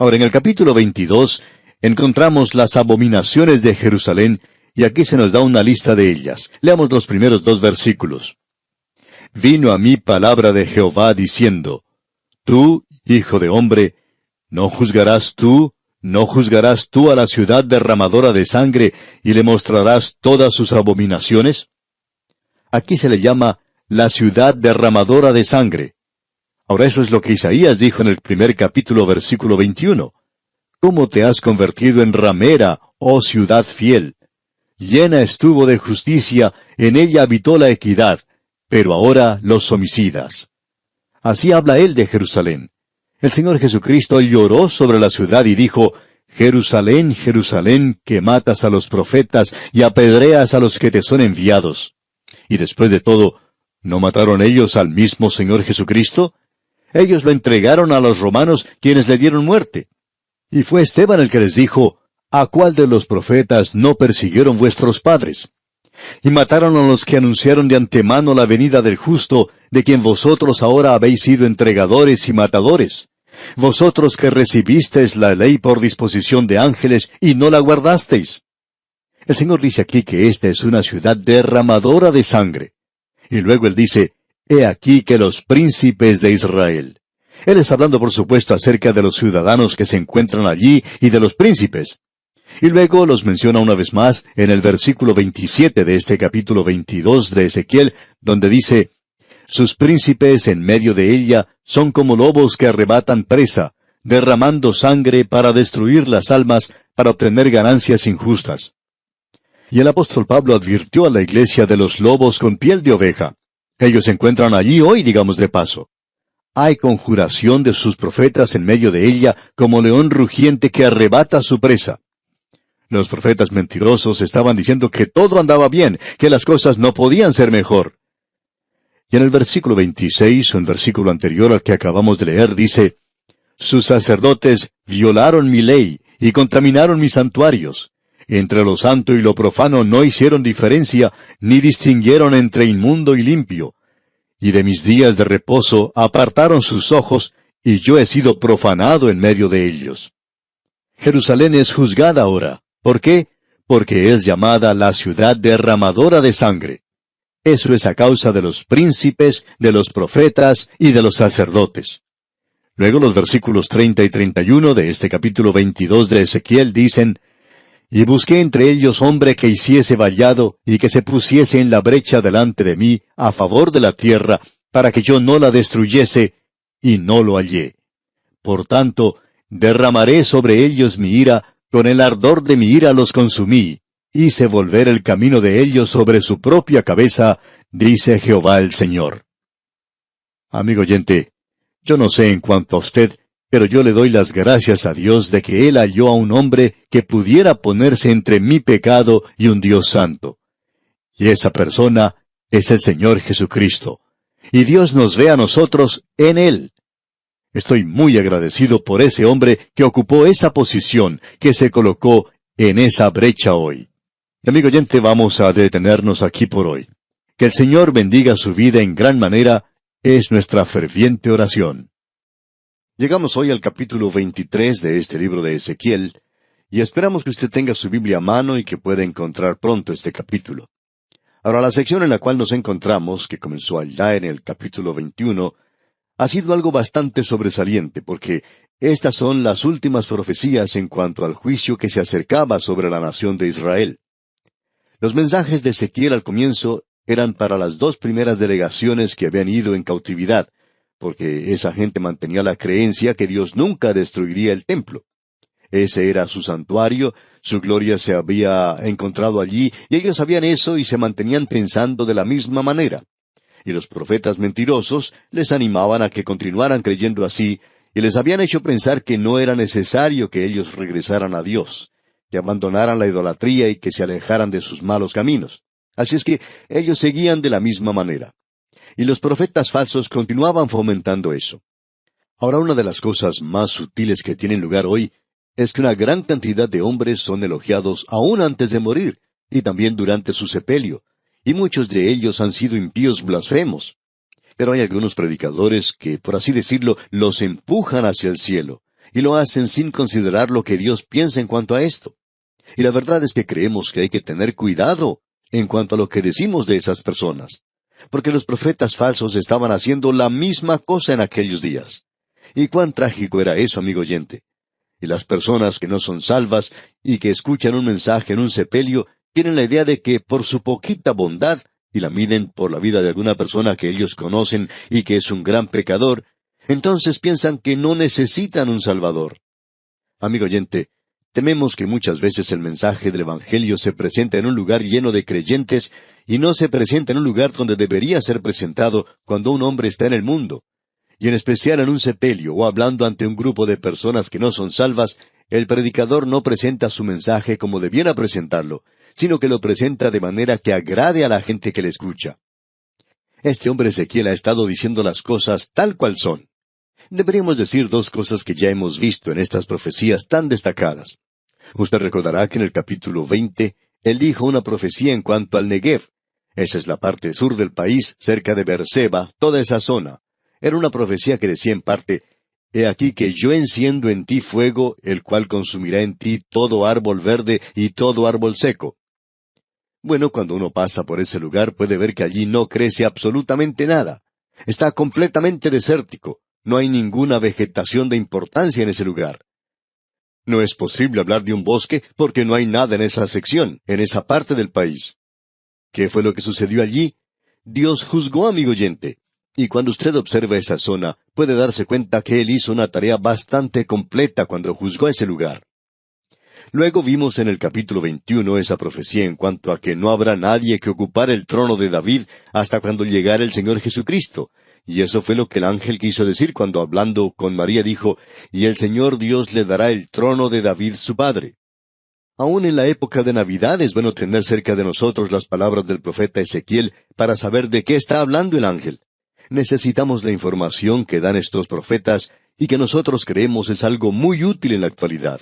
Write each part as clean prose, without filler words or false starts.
Ahora, en el capítulo 22, encontramos las abominaciones de Jerusalén, y aquí se nos da una lista de ellas. Leamos los primeros 2 versículos. Vino a mí palabra de Jehová diciendo, Tú, hijo de hombre, ¿no juzgarás tú a la ciudad derramadora de sangre, y le mostrarás todas sus abominaciones? Aquí se le llama la ciudad derramadora de sangre. Ahora eso es lo que Isaías dijo en el primer capítulo, versículo 21. ¿Cómo te has convertido en ramera, oh ciudad fiel? Llena estuvo de justicia, en ella habitó la equidad, pero ahora los homicidas. Así habla él de Jerusalén. El Señor Jesucristo lloró sobre la ciudad y dijo, Jerusalén, Jerusalén, que matas a los profetas y apedreas a los que te son enviados. Y después de todo, ¿no mataron ellos al mismo Señor Jesucristo? Ellos lo entregaron a los romanos, quienes le dieron muerte. Y fue Esteban el que les dijo, ¿a cuál de los profetas no persiguieron vuestros padres? Y mataron a los que anunciaron de antemano la venida del justo, de quien vosotros ahora habéis sido entregadores y matadores. Vosotros que recibisteis la ley por disposición de ángeles y no la guardasteis. El Señor dice aquí que esta es una ciudad derramadora de sangre. Y luego Él dice, He aquí que los príncipes de Israel. Él está hablando, por supuesto, acerca de los ciudadanos que se encuentran allí y de los príncipes. Y luego los menciona una vez más en el versículo 27 de este capítulo 22 de Ezequiel, donde dice, Sus príncipes en medio de ella son como lobos que arrebatan presa, derramando sangre para destruir las almas, para obtener ganancias injustas. Y el apóstol Pablo advirtió a la iglesia de los lobos con piel de oveja. Ellos se encuentran allí hoy, digamos de paso. Hay conjuración de sus profetas en medio de ella, como león rugiente que arrebata su presa. Los profetas mentirosos estaban diciendo que todo andaba bien, que las cosas no podían ser mejor. Y en el versículo 26, un versículo anterior al que acabamos de leer, dice, Sus sacerdotes violaron mi ley y contaminaron mis santuarios. Entre lo santo y lo profano no hicieron diferencia, ni distinguieron entre inmundo y limpio. Y de mis días de reposo apartaron sus ojos, y yo he sido profanado en medio de ellos. Jerusalén es juzgada ahora. ¿Por qué? Porque es llamada la ciudad derramadora de sangre. Eso es a causa de los príncipes, de los profetas y de los sacerdotes. Luego los versículos 30 y 31 de este capítulo 22 de Ezequiel dicen, Y busqué entre ellos hombre que hiciese vallado y que se pusiese en la brecha delante de mí a favor de la tierra, para que yo no la destruyese, y no lo hallé. Por tanto, derramaré sobre ellos mi ira, con el ardor de mi ira los consumí, hice volver el camino de ellos sobre su propia cabeza, dice Jehová el Señor. Amigo oyente, yo no sé en cuanto a usted, pero yo le doy las gracias a Dios de que Él halló a un hombre que pudiera ponerse entre mi pecado y un Dios santo. Y esa persona es el Señor Jesucristo. Y Dios nos ve a nosotros en Él. Estoy muy agradecido por ese hombre que ocupó esa posición, que se colocó en esa brecha hoy. Amigo oyente, vamos a detenernos aquí por hoy. Que el Señor bendiga su vida en gran manera, es nuestra ferviente oración. Llegamos hoy al capítulo 23 de este libro de Ezequiel, y esperamos que usted tenga su Biblia a mano y que pueda encontrar pronto este capítulo. Ahora, la sección en la cual nos encontramos, que comenzó allá en el capítulo 21, ha sido algo bastante sobresaliente, porque estas son las últimas profecías en cuanto al juicio que se acercaba sobre la nación de Israel. Los mensajes de Ezequiel al comienzo eran para las 2 primeras delegaciones que habían ido en cautividad, porque esa gente mantenía la creencia que Dios nunca destruiría el templo. Ese era su santuario, su gloria se había encontrado allí, y ellos sabían eso y se mantenían pensando de la misma manera. Y los profetas mentirosos les animaban a que continuaran creyendo así, y les habían hecho pensar que no era necesario que ellos regresaran a Dios, que abandonaran la idolatría y que se alejaran de sus malos caminos. Así es que ellos seguían de la misma manera. Y los profetas falsos continuaban fomentando eso. Ahora, una de las cosas más sutiles que tienen lugar hoy es que una gran cantidad de hombres son elogiados aún antes de morir, y también durante su sepelio, y muchos de ellos han sido impíos blasfemos. Pero hay algunos predicadores que, por así decirlo, los empujan hacia el cielo, y lo hacen sin considerar lo que Dios piensa en cuanto a esto. Y la verdad es que creemos que hay que tener cuidado en cuanto a lo que decimos de esas personas, porque los profetas falsos estaban haciendo la misma cosa en aquellos días. Y cuán trágico era eso, amigo oyente. Y las personas que no son salvas y que escuchan un mensaje en un sepelio tienen la idea de que por su poquita bondad, y la miden por la vida de alguna persona que ellos conocen y que es un gran pecador, entonces piensan que no necesitan un Salvador. Amigo oyente, tememos que muchas veces el mensaje del Evangelio se presenta en un lugar lleno de creyentes y no se presenta en un lugar donde debería ser presentado cuando un hombre está en el mundo. Y en especial en un sepelio o hablando ante un grupo de personas que no son salvas, el predicador no presenta su mensaje como debiera presentarlo, sino que lo presenta de manera que agrade a la gente que le escucha. Este hombre Ezequiel ha estado diciendo las cosas tal cual son. Deberíamos decir dos cosas que ya hemos visto en estas profecías tan destacadas. Usted recordará que en el capítulo 20, él dijo una profecía en cuanto al Negev. Esa es la parte sur del país, cerca de Beerseba, toda esa zona. Era una profecía que decía en parte, «He aquí que yo enciendo en ti fuego, el cual consumirá en ti todo árbol verde y todo árbol seco». Bueno, cuando uno pasa por ese lugar puede ver que allí no crece absolutamente nada. Está completamente desértico. No hay ninguna vegetación de importancia en ese lugar. No es posible hablar de un bosque porque no hay nada en esa sección, en esa parte del país. ¿Qué fue lo que sucedió allí? Dios juzgó, amigo oyente. Y cuando usted observa esa zona, puede darse cuenta que Él hizo una tarea bastante completa cuando juzgó ese lugar. Luego vimos en el capítulo 21 esa profecía en cuanto a que no habrá nadie que ocupara el trono de David hasta cuando llegara el Señor Jesucristo. Y eso fue lo que el ángel quiso decir cuando hablando con María dijo, «Y el Señor Dios le dará el trono de David su padre». Aún en la época de Navidad es bueno tener cerca de nosotros las palabras del profeta Ezequiel para saber de qué está hablando el ángel. Necesitamos la información que dan estos profetas y que nosotros creemos es algo muy útil en la actualidad.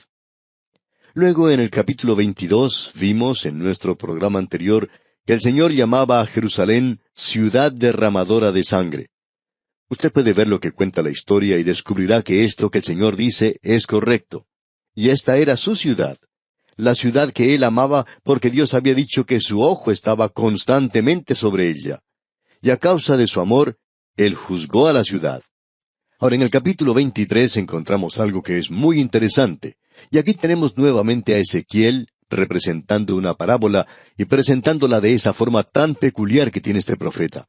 Luego en el capítulo 22 vimos en nuestro programa anterior que el Señor llamaba a Jerusalén ciudad derramadora de sangre. Usted puede ver lo que cuenta la historia y descubrirá que esto que el Señor dice es correcto. Y esta era su ciudad, la ciudad que Él amaba porque Dios había dicho que su ojo estaba constantemente sobre ella. Y a causa de su amor, Él juzgó a la ciudad. Ahora en el capítulo 23 encontramos algo que es muy interesante. Y aquí tenemos nuevamente a Ezequiel representando una parábola y presentándola de esa forma tan peculiar que tiene este profeta.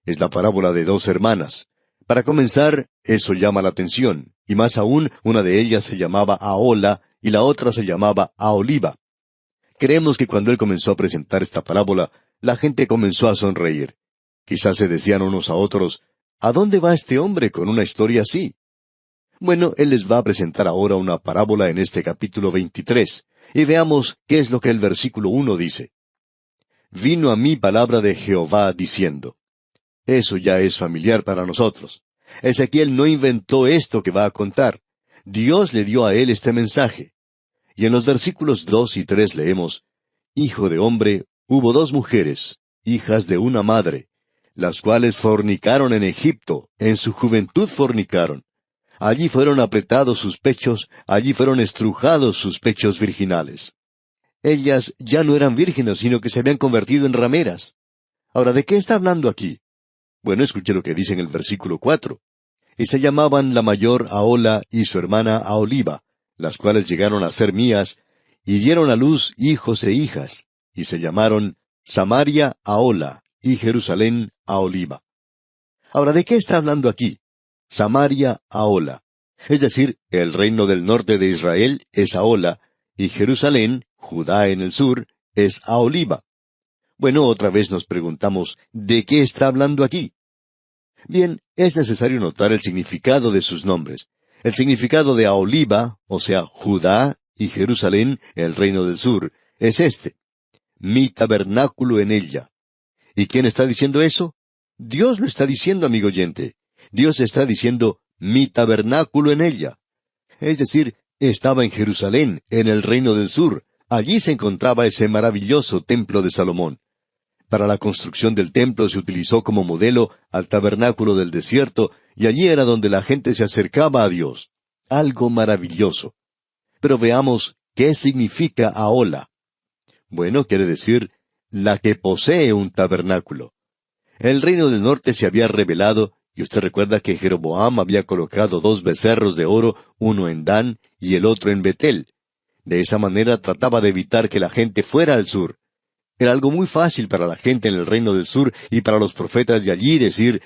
Es la parábola de dos hermanas. Para comenzar, eso llama la atención, y más aún, una de ellas se llamaba Ahola y la otra se llamaba Aholiba. Creemos que cuando él comenzó a presentar esta parábola, la gente comenzó a sonreír. Quizás se decían unos a otros, ¿a dónde va este hombre con una historia así? Bueno, él les va a presentar ahora una parábola en este capítulo 23, y veamos qué es lo que el versículo 1 dice. Vino a mí palabra de Jehová diciendo. Eso ya es familiar para nosotros. Ezequiel no inventó esto que va a contar. Dios le dio a él este mensaje. Y en los versículos 2 y 3 leemos, Hijo de hombre, hubo dos mujeres, hijas de una madre, las cuales fornicaron en Egipto, en su juventud fornicaron. Allí fueron apretados sus pechos, allí fueron estrujados sus pechos virginales. Ellas ya no eran vírgenes, sino que se habían convertido en rameras. Ahora, ¿de qué está hablando aquí? Bueno, escuche lo que dice en el versículo 4. Y se llamaban la mayor Ahola y su hermana Aholiba, las cuales llegaron a ser mías, y dieron a luz hijos e hijas, y se llamaron Samaria Ahola y Jerusalén Aholiba. Ahora, ¿de qué está hablando aquí? Samaria Ahola. Es decir, el reino del norte de Israel es Ahola, y Jerusalén, Judá en el sur, es Aholiba. Bueno, otra vez nos preguntamos, ¿de qué está hablando aquí? Bien, es necesario notar el significado de sus nombres. El significado de Aholiba, o sea, Judá y Jerusalén, el reino del sur, es este. Mi tabernáculo en ella. ¿Y quién está diciendo eso? Dios lo está diciendo, amigo oyente. Dios está diciendo, mi tabernáculo en ella. Es decir, estaba en Jerusalén, en el reino del sur. Allí se encontraba ese maravilloso templo de Salomón. Para la construcción del templo se utilizó como modelo al tabernáculo del desierto, y allí era donde la gente se acercaba a Dios. Algo maravilloso. Pero veamos qué significa Ahola. Bueno, quiere decir la que posee un tabernáculo. El reino del norte se había rebelado, y usted recuerda que Jeroboam había colocado 2 becerros de oro, uno en Dan y el otro en Betel. De esa manera trataba de evitar que la gente fuera al sur. Era algo muy fácil para la gente en el reino del sur y para los profetas de allí decir,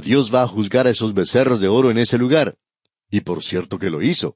Dios va a juzgar a esos becerros de oro en ese lugar. Y por cierto que lo hizo.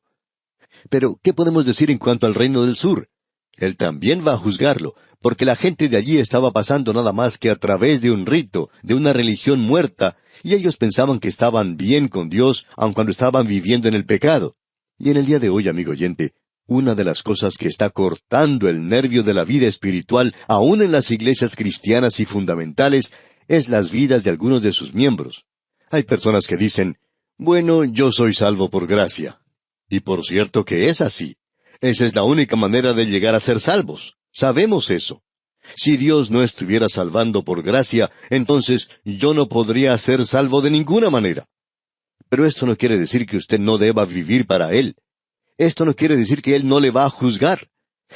Pero, ¿qué podemos decir en cuanto al reino del sur? Él también va a juzgarlo, porque la gente de allí estaba pasando nada más que a través de un rito, de una religión muerta, y ellos pensaban que estaban bien con Dios, aun cuando estaban viviendo en el pecado. Y en el día de hoy, amigo oyente, una de las cosas que está cortando el nervio de la vida espiritual, aún en las iglesias cristianas y fundamentales, es las vidas de algunos de sus miembros. Hay personas que dicen, bueno, yo soy salvo por gracia. Y por cierto que es así. Esa es la única manera de llegar a ser salvos. Sabemos eso. Si Dios no estuviera salvando por gracia, entonces yo no podría ser salvo de ninguna manera. Pero esto no quiere decir que usted no deba vivir para Él. Esto no quiere decir que Él no le va a juzgar.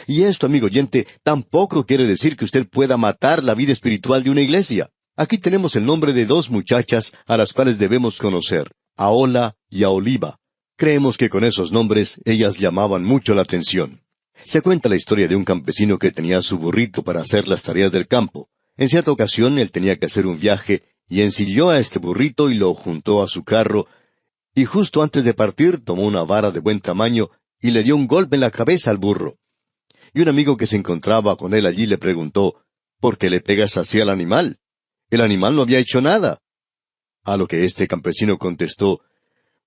Y esto, amigo oyente, tampoco quiere decir que usted pueda matar la vida espiritual de una iglesia. Aquí tenemos el nombre de 2 muchachas a las cuales debemos conocer, Ahola y Aholiba. Creemos que con esos nombres ellas llamaban mucho la atención. Se cuenta la historia de un campesino que tenía su burrito para hacer las tareas del campo. En cierta ocasión él tenía que hacer un viaje y ensilló a este burrito y lo juntó a su carro, y justo antes de partir tomó una vara de buen tamaño y le dio un golpe en la cabeza al burro. Y un amigo que se encontraba con él allí le preguntó, ¿por qué le pegas así al animal? El animal no había hecho nada. A lo que este campesino contestó,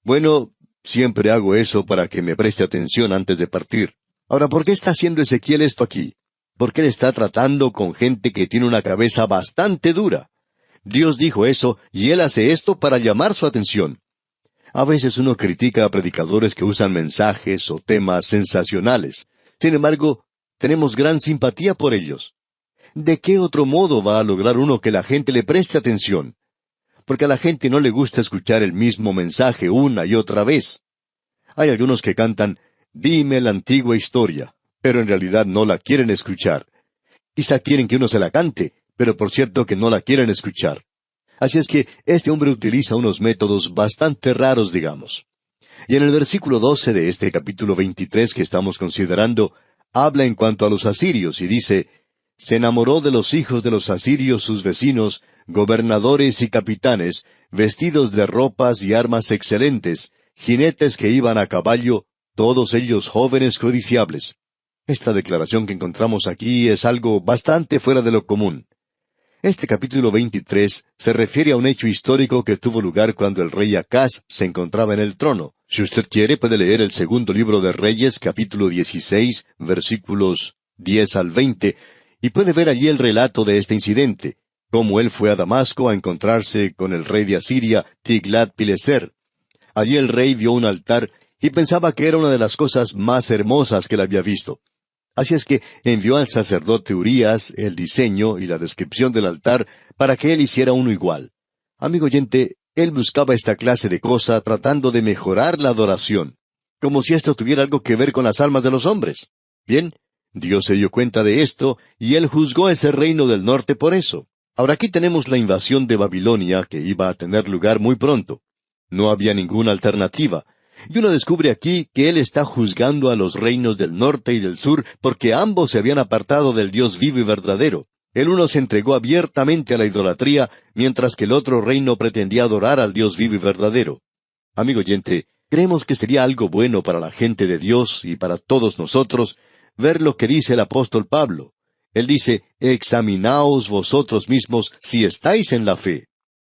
bueno, siempre hago eso para que me preste atención antes de partir. Ahora, ¿por qué está haciendo Ezequiel esto aquí? Porque él está tratando con gente que tiene una cabeza bastante dura. Dios dijo eso, y él hace esto para llamar su atención. A veces uno critica a predicadores que usan mensajes o temas sensacionales. Sin embargo, tenemos gran simpatía por ellos. ¿De qué otro modo va a lograr uno que la gente le preste atención? Porque a la gente no le gusta escuchar el mismo mensaje una y otra vez. Hay algunos que cantan, dime la antigua historia, pero en realidad no la quieren escuchar. Quizá quieren que uno se la cante, pero por cierto que no la quieren escuchar. Así es que este hombre utiliza unos métodos bastante raros, digamos. Y en el versículo 12 de este capítulo 23 que estamos considerando, habla en cuanto a los asirios y dice, se enamoró de los hijos de los asirios sus vecinos, gobernadores y capitanes, vestidos de ropas y armas excelentes, jinetes que iban a caballo, todos ellos jóvenes codiciables. Esta declaración que encontramos aquí es algo bastante fuera de lo común. Este capítulo 23 se refiere a un hecho histórico que tuvo lugar cuando el rey Acaz se encontraba en el trono. Si usted quiere, puede leer el 2 libro de Reyes, capítulo 16, versículos 10 al 20, y puede ver allí el relato de este incidente, cómo él fue a Damasco a encontrarse con el rey de Asiria, Tiglat-Pileser. Allí el rey vio un altar y pensaba que era una de las cosas más hermosas que él había visto. Así es que envió al sacerdote Urías el diseño y la descripción del altar para que él hiciera uno igual. Amigo oyente, él buscaba esta clase de cosa tratando de mejorar la adoración, como si esto tuviera algo que ver con las almas de los hombres. Bien, Dios se dio cuenta de esto y él juzgó ese reino del norte por eso. Ahora aquí tenemos la invasión de Babilonia que iba a tener lugar muy pronto. No había ninguna alternativa. Y uno descubre aquí que él está juzgando a los reinos del norte y del sur porque ambos se habían apartado del Dios vivo y verdadero. El uno se entregó abiertamente a la idolatría, mientras que el otro reino pretendía adorar al Dios vivo y verdadero. Amigo oyente, creemos que sería algo bueno para la gente de Dios y para todos nosotros ver lo que dice el apóstol Pablo. Él dice, examinaos vosotros mismos si estáis en la fe.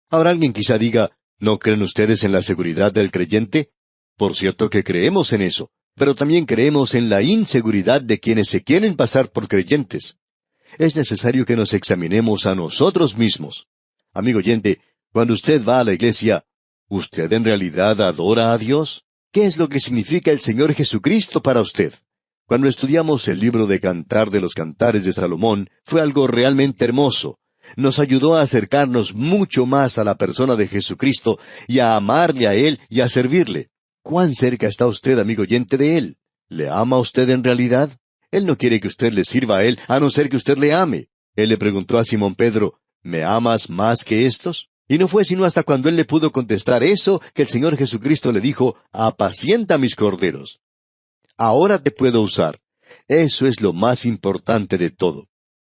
Ahora alguien quizá diga, ¿no creen ustedes en la seguridad del creyente? Por cierto que creemos en eso, pero también creemos en la inseguridad de quienes se quieren pasar por creyentes. Es necesario que nos examinemos a nosotros mismos. Amigo oyente, cuando usted va a la iglesia, ¿usted en realidad adora a Dios? ¿Qué es lo que significa el Señor Jesucristo para usted? Cuando estudiamos el libro de Cantar de los Cantares de Salomón, fue algo realmente hermoso. Nos ayudó a acercarnos mucho más a la persona de Jesucristo y a amarle a Él y a servirle. ¿Cuán cerca está usted, amigo oyente, de Él? ¿Le ama a usted en realidad? Él no quiere que usted le sirva a Él, a no ser que usted le ame. Él le preguntó a Simón Pedro, ¿me amas más que estos? Y no fue sino hasta cuando él le pudo contestar eso que el Señor Jesucristo le dijo, apacienta mis corderos. Ahora te puedo usar. Eso es lo más importante de todo.